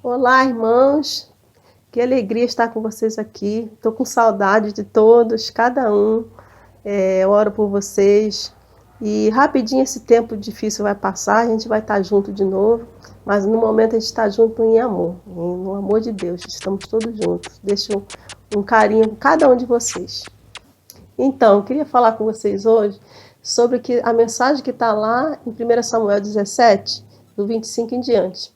Olá, irmãos. Que alegria estar com vocês aqui. Estou com saudade de todos, cada um. Eu oro por vocês. E rapidinho esse tempo difícil vai passar, a gente vai estar junto de novo. Mas no momento a gente está junto em amor, no amor de Deus. Estamos todos juntos. Deixo um carinho em cada um de vocês. Então, eu queria falar com vocês hoje sobre a mensagem que está lá em 1 Samuel 17, do 25 em diante.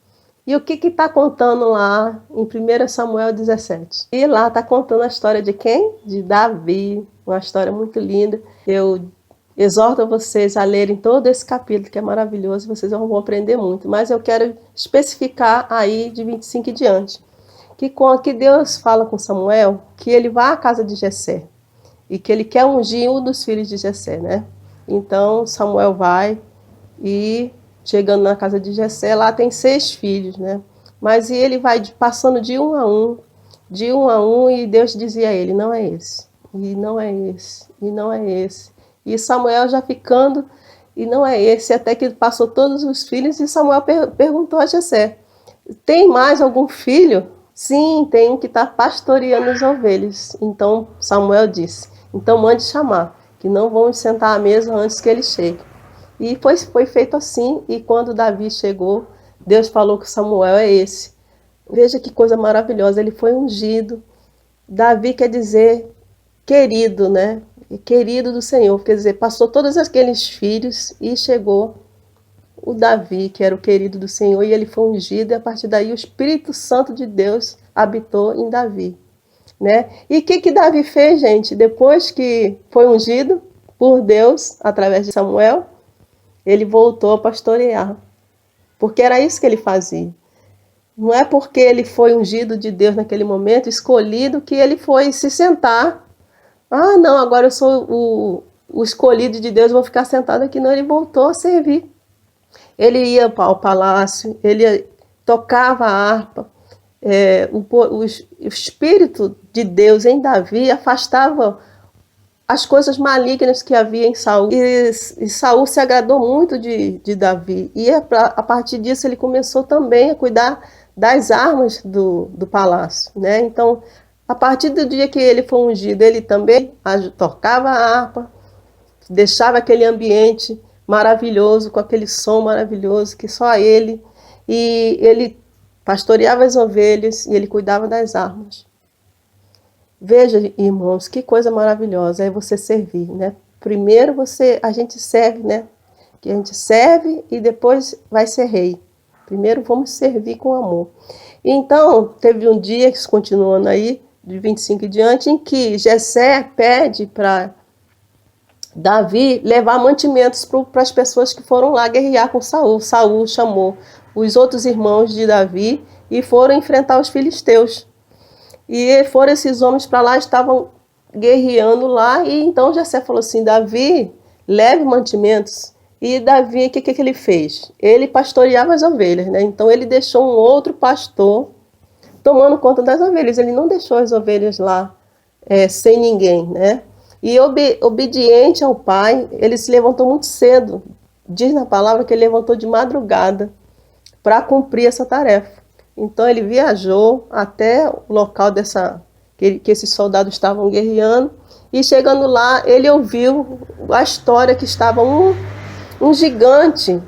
E o que está contando lá em 1 Samuel 17? E lá está contando a história de quem? De Davi, uma história muito linda. Eu exorto vocês a lerem todo esse capítulo, que é maravilhoso, vocês vão aprender muito. Mas eu quero especificar aí de 25 em diante. Que Deus fala com Samuel que ele vá à casa de Jessé e que ele quer ungir um dos filhos de Jessé, né? Então Samuel vai e chegando na casa de Jessé, lá tem 6 filhos, né? Mas ele vai passando de um a um, e Deus dizia a ele, não é esse, e não é esse, e não é esse. E Samuel já ficando, e não é esse, até que passou todos os filhos, e Samuel perguntou a Jessé, tem mais algum filho? Sim, tem um que está pastoreando as ovelhas. Então Samuel disse, então mande chamar, que não vamos sentar à mesa antes que ele chegue. E foi feito assim, e quando Davi chegou, Deus falou que Samuel é esse. Veja que coisa maravilhosa, ele foi ungido. Davi quer dizer querido, né? Querido do Senhor, quer dizer, passou todos aqueles filhos e chegou o Davi, que era o querido do Senhor, e ele foi ungido, e a partir daí o Espírito Santo de Deus habitou em Davi, né? E o que Davi fez, gente? Depois que foi ungido por Deus, através de Samuel, ele voltou a pastorear, porque era isso que ele fazia. Não é porque ele foi ungido de Deus naquele momento, escolhido, que ele foi se sentar. Ah, não, agora eu sou o escolhido de Deus, vou ficar sentado aqui. Não, ele voltou a servir. Ele ia ao palácio, ele tocava a harpa. O Espírito de Deus em Davi afastava as coisas malignas que havia em Saul. E Saul se agradou muito de Davi. E a partir disso ele começou também a cuidar das armas do palácio, né? Então, a partir do dia que ele foi ungido, ele também tocava a harpa, deixava aquele ambiente maravilhoso, com aquele som maravilhoso que só ele. E ele pastoreava as ovelhas e ele cuidava das armas. Veja, irmãos, que coisa maravilhosa é você servir, né? Primeiro a gente serve, né? Que a gente serve e depois vai ser rei. Primeiro vamos servir com amor. Então, teve um dia, continuando aí, de 25 em diante, em que Jessé pede para Davi levar mantimentos para as pessoas que foram lá guerrear com Saul. Saul chamou os outros irmãos de Davi e foram enfrentar os filisteus. E foram esses homens para lá, estavam guerreando lá, e então Jessé falou assim, Davi, leve mantimentos. E Davi, o que ele fez? Ele pastoreava as ovelhas, né? Então ele deixou um outro pastor tomando conta das ovelhas, ele não deixou as ovelhas lá sem ninguém, né? E obediente ao pai, ele se levantou muito cedo, diz na palavra que ele levantou de madrugada para cumprir essa tarefa. Então ele viajou até o local que esses soldados estavam guerreando, e chegando lá ele ouviu a história que estava um gigante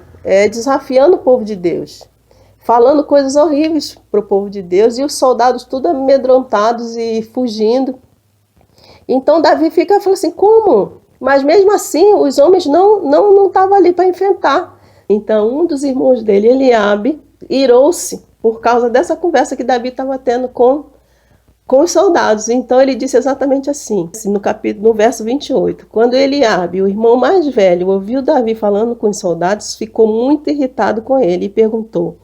desafiando o povo de Deus, falando coisas horríveis para o povo de Deus, e os soldados tudo amedrontados e fugindo. Então Davi falou assim, como? Mas mesmo assim os homens não estavam ali para enfrentar. Então um dos irmãos dele, Eliabe, irou-se por causa dessa conversa que Davi estava tendo com os soldados. Então ele disse exatamente assim, no verso 28. Quando Eliabe, o irmão mais velho, ouviu Davi falando com os soldados, ficou muito irritado com ele e perguntou,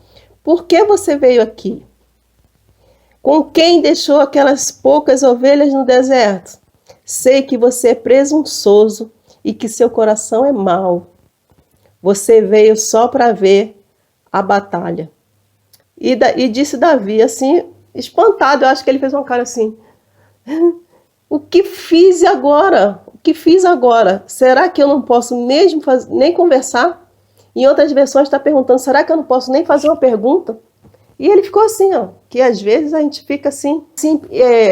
por que você veio aqui? Com quem deixou aquelas poucas ovelhas no deserto? Sei que você é presunçoso e que seu coração é mau. Você veio só para ver a batalha. E disse Davi, assim, espantado, eu acho que ele fez uma cara assim, o que fiz agora? O que fiz agora? Será que eu não posso nem conversar? Em outras versões está perguntando, será que eu não posso nem fazer uma pergunta? E ele ficou assim, ó, que às vezes a gente fica assim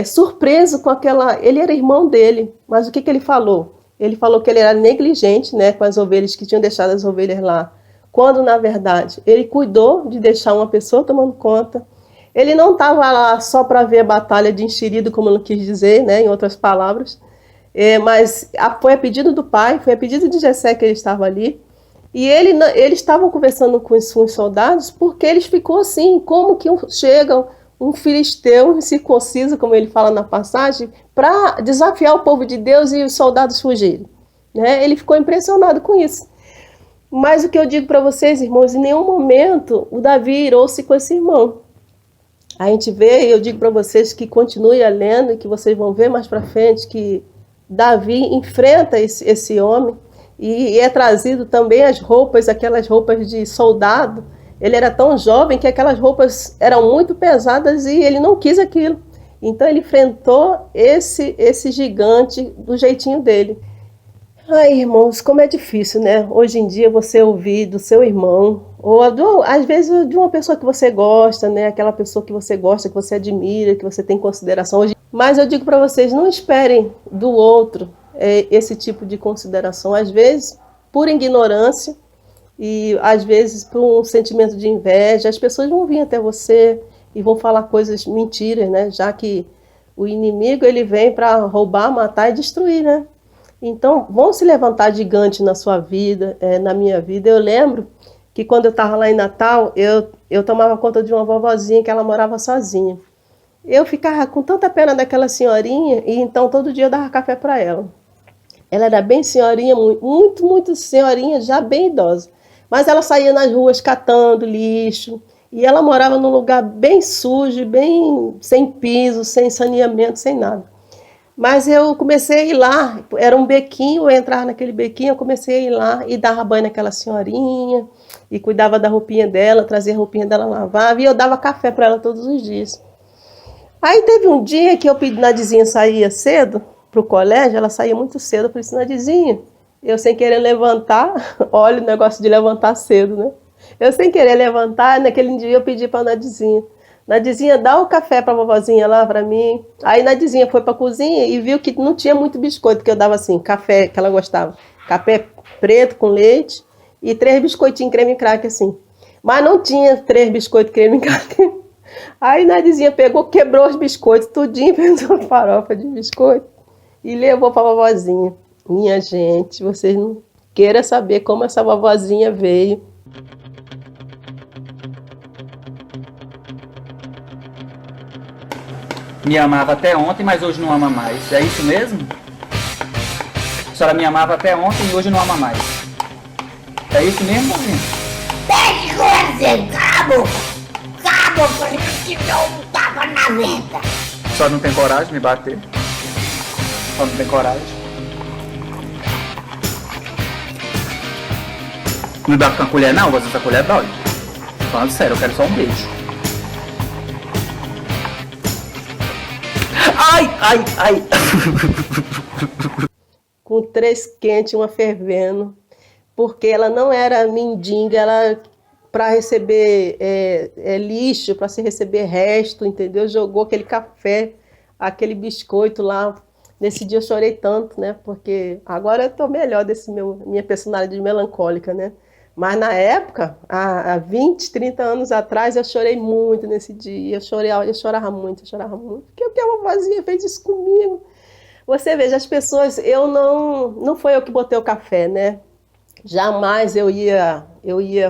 surpreso com aquela... Ele era irmão dele, mas o que ele falou? Ele falou que ele era negligente, né, com as ovelhas, que tinham deixado as ovelhas lá, quando na verdade ele cuidou de deixar uma pessoa tomando conta. Ele não estava lá só para ver a batalha de enxerido, como ele quis dizer, né, em outras palavras, mas foi a pedido do pai, foi a pedido de Jessé que ele estava ali. E eles estavam conversando com os soldados porque eles ficou assim, como que chega um filisteu incircunciso, como ele fala na passagem, para desafiar o povo de Deus e os soldados fugirem. Né? Ele ficou impressionado com isso. Mas o que eu digo para vocês, irmãos, em nenhum momento o Davi irou-se com esse irmão. A gente vê, e eu digo para vocês que continue lendo, e que vocês vão ver mais para frente, que Davi enfrenta esse homem, e é trazido também as roupas, aquelas roupas de soldado. Ele era tão jovem que aquelas roupas eram muito pesadas e ele não quis aquilo. Então ele enfrentou esse gigante do jeitinho dele. Ai, irmãos, como é difícil, né? Hoje em dia você ouvir do seu irmão, ou às vezes de uma pessoa que você gosta, né? Aquela pessoa que você gosta, que você admira, que você tem consideração. Mas eu digo para vocês, não esperem do outro esse tipo de consideração. Às vezes, por ignorância e às vezes por um sentimento de inveja, as pessoas vão vir até você e vão falar coisas mentiras, né? Já que o inimigo ele vem para roubar, matar e destruir, né? Então, vão se levantar gigantes na sua vida, na minha vida. Eu lembro que quando eu estava lá em Natal, eu tomava conta de uma vovozinha que ela morava sozinha. Eu ficava com tanta pena daquela senhorinha, e então todo dia eu dava café para ela. Ela era bem senhorinha, muito senhorinha, já bem idosa. Mas ela saía nas ruas catando lixo, e ela morava num lugar bem sujo, bem sem piso, sem saneamento, sem nada. Mas eu comecei a ir lá, era um bequinho, eu entrava naquele bequinho, eu comecei a ir lá e dava banho naquela senhorinha, e cuidava da roupinha dela, trazia a roupinha dela, lavava, e eu dava café para ela todos os dias. Aí teve um dia que eu pedi, Nadizinha saía cedo para o colégio, ela saía muito cedo, eu falei assim, Nadizinha, eu sem querer levantar, olha o negócio de levantar cedo, né? Eu sem querer levantar, naquele dia eu pedi para a Nadizinha, dá o café para a vovozinha lá para mim. Aí Nadizinha foi para a cozinha e viu que não tinha muito biscoito, que eu dava assim, café que ela gostava, café preto com leite e 3 biscoitinhos creme crack assim. Mas não tinha 3 biscoitos creme crack. Aí Nadizinha pegou, quebrou os biscoitos, tudinho, fez uma farofa de biscoito e levou para a vovozinha. Minha gente, vocês não queiram saber como essa vovozinha veio. Me amava até ontem, mas hoje não ama mais. É isso mesmo? A senhora me amava até ontem e hoje não ama mais. É isso mesmo, Bovinho? Deixe com você, cabo! Cabo, porque eu te dou um tapa na venta! A senhora não tem coragem de me bater? A senhora não tem coragem? Não me bate com a colher não, essa colher dói. Falando sério, eu quero só um beijo. Ai! Com 3 quentes, uma fervendo, porque ela não era mendiga, ela para receber lixo, para se receber resto, entendeu? Jogou aquele café, aquele biscoito lá. Nesse dia eu chorei tanto, né? Porque agora eu tô melhor minha personalidade melancólica, né? Mas na época, há 20, 30 anos atrás, eu chorei muito nesse dia. Eu chorava muito. Porque o que a vovozinha fez isso comigo? Você veja, as pessoas, não foi eu que botei o café, né? Jamais eu ia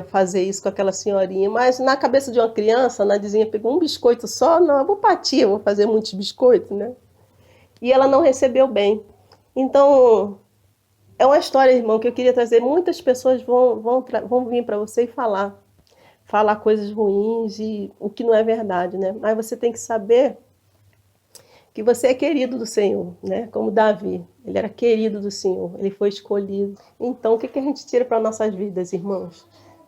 fazer isso com aquela senhorinha, mas na cabeça de uma criança, a Nadizinha pegou um biscoito só, não, eu vou partir, eu vou fazer muitos biscoitos, né? E ela não recebeu bem. Então, é uma história, irmão, que eu queria trazer. Muitas pessoas vão vir para você e falar coisas ruins e o que não é verdade, né? Mas você tem que saber que você é querido do Senhor, né? Como Davi, ele era querido do Senhor, ele foi escolhido. Então, o que a gente tira para nossas vidas, irmãos?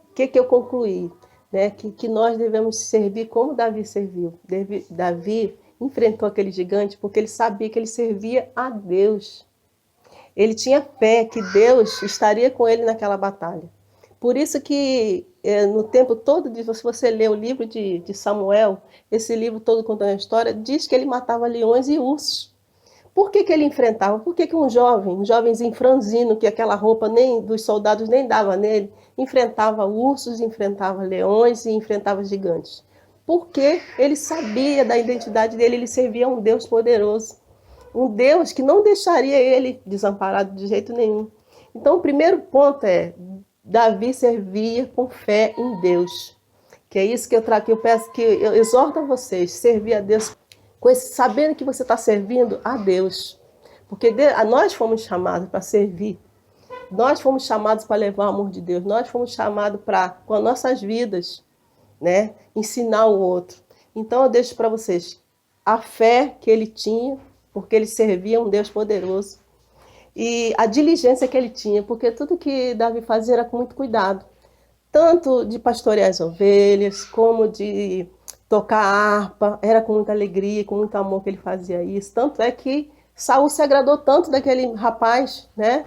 O que eu concluí? Né? Que nós devemos servir como Davi serviu. Davi enfrentou aquele gigante porque ele sabia que ele servia a Deus. Ele tinha fé que Deus estaria com ele naquela batalha. Por isso que no tempo todo, se você ler o livro de Samuel, esse livro todo contando a história, diz que ele matava leões e ursos. Por que ele enfrentava? Por que um jovenzinho franzino, que aquela roupa nem dos soldados nem dava nele, enfrentava ursos, enfrentava leões e enfrentava gigantes? Porque ele sabia da identidade dele, ele servia a um Deus poderoso. Um Deus que não deixaria ele desamparado de jeito nenhum. Então, o primeiro ponto é, Davi servia com fé em Deus. Que é isso que eu trago, que eu peço, que eu exorto a vocês, servir a Deus, sabendo que você está servindo a Deus. Porque nós fomos chamados para servir. Nós fomos chamados para levar o amor de Deus. Nós fomos chamados para, com as nossas vidas, né, ensinar o outro. Então eu deixo para vocês a fé que ele tinha, porque ele servia um Deus poderoso, e a diligência que ele tinha, porque tudo que Davi fazia era com muito cuidado, tanto de pastorear as ovelhas, como de tocar harpa, era com muita alegria, com muito amor que ele fazia isso. Tanto é que Saul se agradou tanto daquele rapaz, né?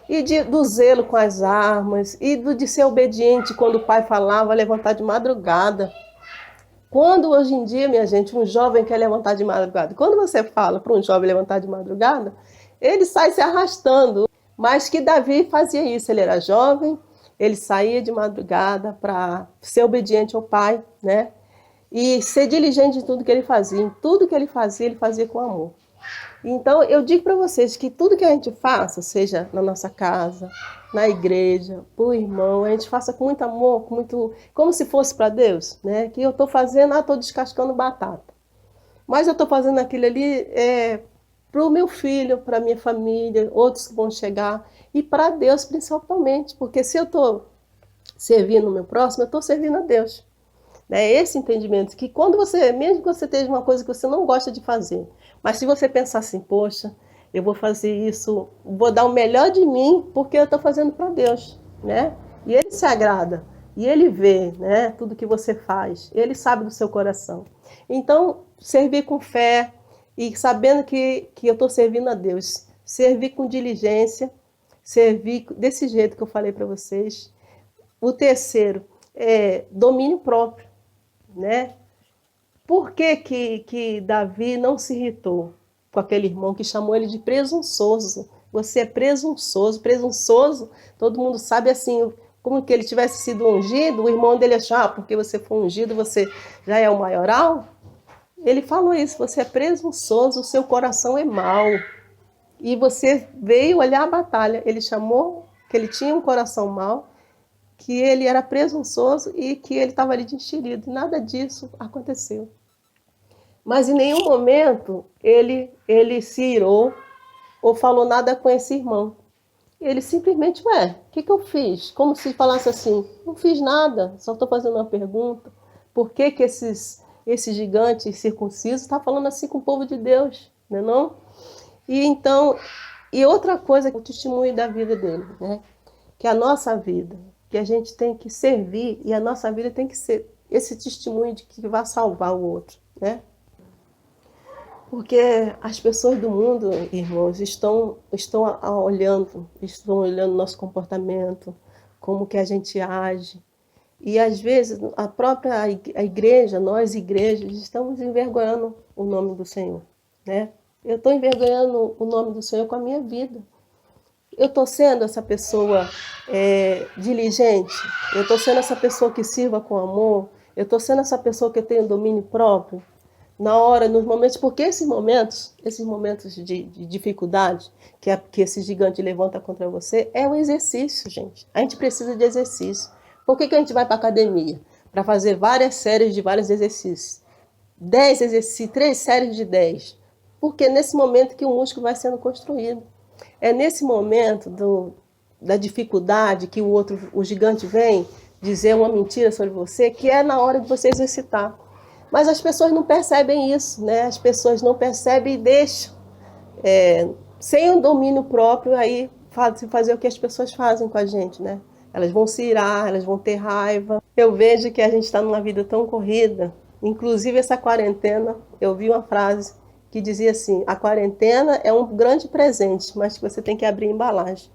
E do zelo com as armas, e de ser obediente quando o pai falava, levantar de madrugada. Quando hoje em dia, minha gente, um jovem quer levantar de madrugada, quando você fala para um jovem levantar de madrugada, ele sai se arrastando. Mas que Davi fazia isso, ele era jovem, ele saía de madrugada para ser obediente ao pai, né? E ser diligente em tudo que ele fazia. Em tudo que ele fazia com amor. Então, eu digo para vocês que tudo que a gente faça, seja na nossa casa, na igreja, pro irmão, a gente faça com muito amor, como se fosse para Deus, né? Que eu estou fazendo, estou descascando batata. Mas eu estou fazendo aquilo ali para o meu filho, para a minha família, outros que vão chegar, e para Deus principalmente, porque se eu estou servindo o meu próximo, eu estou servindo a Deus. É esse entendimento, que quando mesmo que você esteja uma coisa que você não gosta de fazer, mas se você pensar assim, poxa, eu vou fazer isso, vou dar o melhor de mim, porque eu estou fazendo para Deus, né? E Ele se agrada, e Ele vê, né, tudo que você faz, Ele sabe do seu coração. Então, servir com fé, e sabendo que eu estou servindo a Deus, servir com diligência, servir desse jeito que eu falei para vocês. O terceiro é domínio próprio, né? Por que Davi não se irritou com aquele irmão que chamou ele de presunçoso? Você é presunçoso. Presunçoso, todo mundo sabe assim, como que ele tivesse sido ungido, o irmão dele achou, porque você foi ungido, você já é o maioral? Ele falou isso, você é presunçoso, o seu coração é mau. E você veio olhar a batalha. Ele chamou que ele tinha um coração mau, que ele era presunçoso e que ele estava ali de enxerido. E nada disso aconteceu. Mas em nenhum momento ele se irou ou falou nada com esse irmão. Ele simplesmente, o que eu fiz? Como se falasse assim, não fiz nada, só estou fazendo uma pergunta. Por que esse gigante circunciso está falando assim com o povo de Deus? Não é não? E então, e outra coisa, o testemunho da vida dele, né? Que a nossa vida, que a gente tem que servir, e a nossa vida tem que ser esse testemunho de que vai salvar o outro, né? Porque as pessoas do mundo, irmãos, estão olhando nosso comportamento, como que a gente age. E às vezes a igreja, nós igrejas, estamos envergonhando o nome do Senhor, né? Eu estou envergonhando o nome do Senhor com a minha vida. Eu estou sendo essa pessoa diligente, eu estou sendo essa pessoa que sirva com amor, eu estou sendo essa pessoa que tem domínio próprio, na hora, nos momentos, porque esses momentos de dificuldade que esse gigante levanta contra você, é um exercício, gente. A gente precisa de exercício. Por que a gente vai para a academia? Para fazer várias séries de vários exercícios. 10 exercícios, 3 séries de 10. Porque é nesse momento que o músculo vai sendo construído. É nesse momento da dificuldade que o gigante vem dizer uma mentira sobre você, que é na hora de você exercitar. Mas as pessoas não percebem isso, né? As pessoas não percebem e deixam, sem um domínio próprio, aí fazer o que as pessoas fazem com a gente, né? Elas vão se irar, elas vão ter raiva. Eu vejo que a gente está numa vida tão corrida, inclusive essa quarentena, eu vi uma frase que dizia assim, a quarentena é um grande presente, mas que você tem que abrir a embalagem.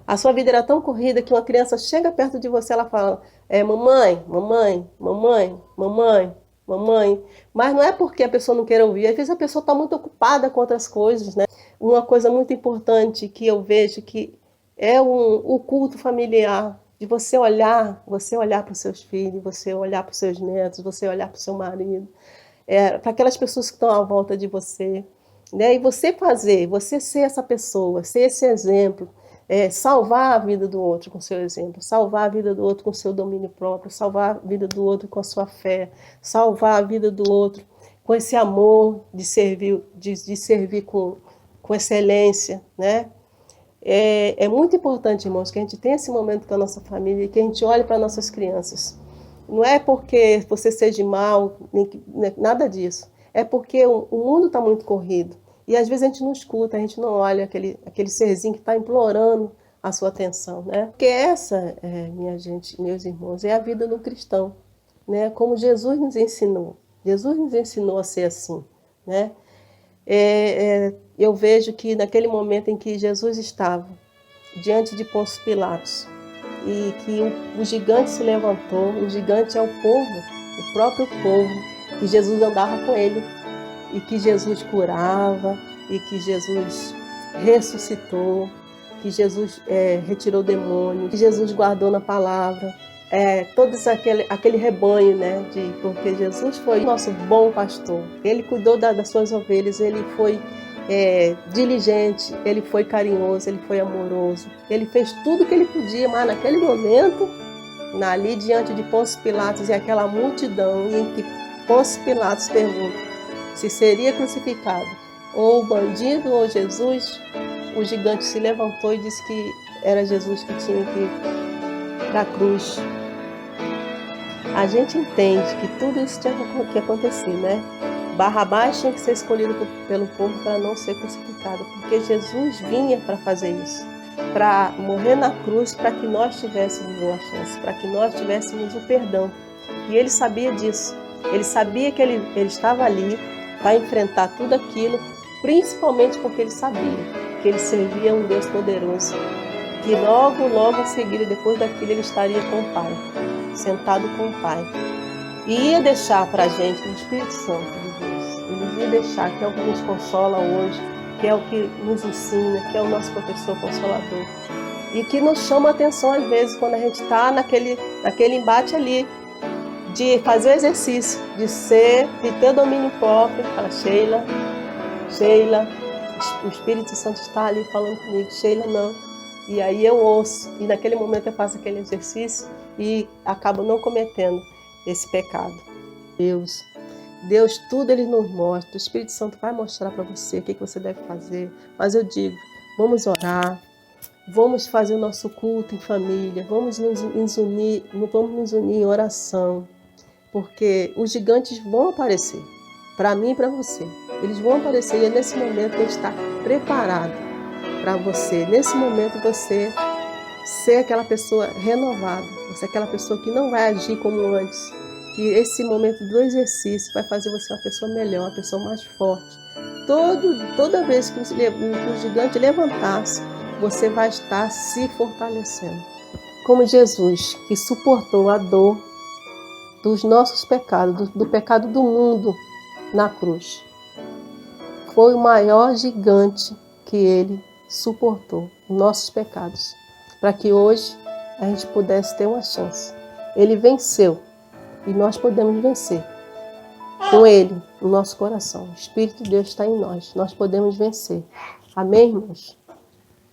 A sua vida era tão corrida que uma criança chega perto de você, ela fala, mamãe, mamãe, mamãe, mamãe, mamãe. Mas não é porque a pessoa não queira ouvir, às vezes a pessoa está muito ocupada com outras coisas, né? Uma coisa muito importante que eu vejo que é o culto familiar, de você olhar para os seus filhos, você olhar para os seus netos, você olhar para o seu marido, para aquelas pessoas que estão à volta de você, né? E você ser essa pessoa, ser esse exemplo, salvar a vida do outro com seu exemplo, salvar a vida do outro com seu domínio próprio, salvar a vida do outro com a sua fé, salvar a vida do outro com esse amor de servir com excelência, né? É muito importante, irmãos, que a gente tenha esse momento com a nossa família e que a gente olhe para nossas crianças. Não é porque você seja mal, nada disso. É porque o mundo está muito corrido. E às vezes a gente não escuta, a gente não olha aquele serzinho que está implorando a sua atenção, né? Porque essa, minha gente, meus irmãos, é a vida do cristão, né? Como Jesus nos ensinou. Jesus nos ensinou a ser assim, né? Eu vejo que naquele momento em que Jesus estava diante de Pôncio Pilatos e que o gigante se levantou, o gigante é o povo, o próprio povo, que Jesus andava com ele e que Jesus curava e que Jesus ressuscitou, que Jesus retirou o demônio, que Jesus guardou na palavra. Todos aquele rebanho, né? Porque Jesus foi o nosso bom pastor. Ele cuidou das suas ovelhas, ele foi diligente, ele foi carinhoso, ele foi amoroso. Ele fez tudo o que ele podia, mas naquele momento, ali diante de Pôncio Pilatos e aquela multidão, em que Pôncio Pilatos pergunta se seria crucificado ou o bandido ou Jesus, o gigante se levantou e disse que era Jesus que tinha que ir para a cruz. A gente entende que tudo isso tinha que acontecer, né? Barrabás tinha que ser escolhido pelo povo para não ser crucificado, porque Jesus vinha para fazer isso, para morrer na cruz, para que nós tivéssemos uma chance, para que nós tivéssemos o perdão. E ele sabia disso. Ele sabia que ele estava ali para enfrentar tudo aquilo, principalmente porque ele sabia que ele servia a um Deus poderoso, que logo, logo em seguida, depois daquilo, ele estaria com o Pai, sentado com o Pai. E ia deixar para a gente o Espírito Santo de Deus. Ele ia deixar, que é o que nos consola hoje, que é o que nos ensina, que é o nosso professor consolador. E que nos chama a atenção às vezes quando a gente está naquele embate ali, de fazer exercício, de ter domínio próprio. Fala, Sheila, o Espírito Santo está ali falando comigo, Sheila não. E aí eu ouço, e naquele momento eu faço aquele exercício e acabo não cometendo esse pecado. Deus tudo ele nos mostra, o Espírito Santo vai mostrar para você o que você deve fazer. Mas eu digo, vamos orar, vamos fazer o nosso culto em família, vamos nos unir em oração, porque os gigantes vão aparecer, para mim e para você. Eles vão aparecer e é nesse momento que a gente está preparado para você. Nesse momento você ser aquela pessoa renovada, você é aquela pessoa que não vai agir como antes. Que esse momento do exercício vai fazer você uma pessoa melhor, uma pessoa mais forte. Toda vez que o gigante levantar-se, você vai estar se fortalecendo. Como Jesus, que suportou a dor dos nossos pecados, do pecado do mundo na cruz. Foi o maior gigante que ele suportou, os nossos pecados, para que hoje a gente pudesse ter uma chance. Ele venceu e nós podemos vencer. Com ele, no nosso coração. O Espírito de Deus está em nós. Nós podemos vencer. Amém, irmãos?